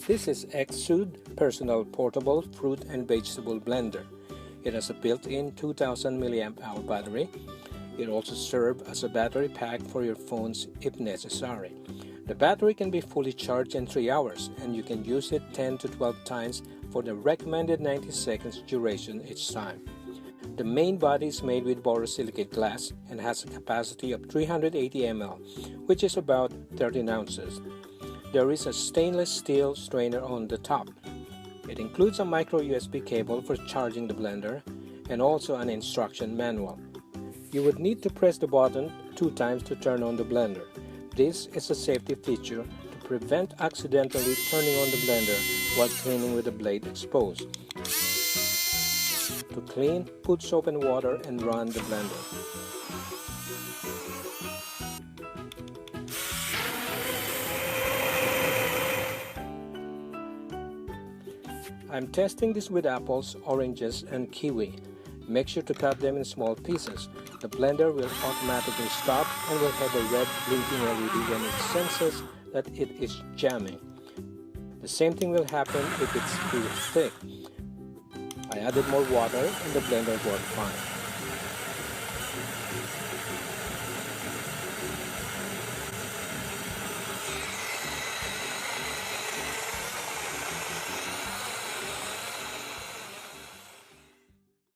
This is Exude Personal Portable Fruit and Vegetable Blender. It has a built-in 2000 mAh battery. It also serves as a battery pack for your phones if necessary. The battery can be fully charged in 3 hours, and you can use it 10 to 12 times for the recommended 90 seconds duration each time. The main body is made with borosilicate glass and has a capacity of 380 ml, which is about 13 ounces. There is a stainless steel strainer on the top. It includes a micro USB cable for charging the blender and also an instruction manual. You would need to press the button 2 times to turn on the blender. This is a safety feature to prevent accidentally turning on the blender while cleaning with the blade exposed. To clean, put soap and water and run the blender. I'm testing this with apples, oranges, and kiwi. Make sure to cut them in small pieces. The blender will automatically stop and will have a red blinking LED when it senses that it is jamming. The same thing will happen if it's too thick. I added more water and the blender worked fine.